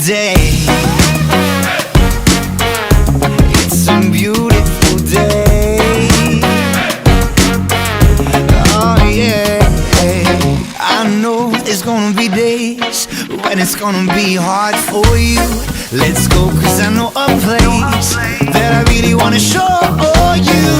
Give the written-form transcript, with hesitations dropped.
day. It's a beautiful day. Oh yeah. I know there's gonna be days when it's gonna be hard for you. Let's go, 'cause I know a place that I really wanna show you.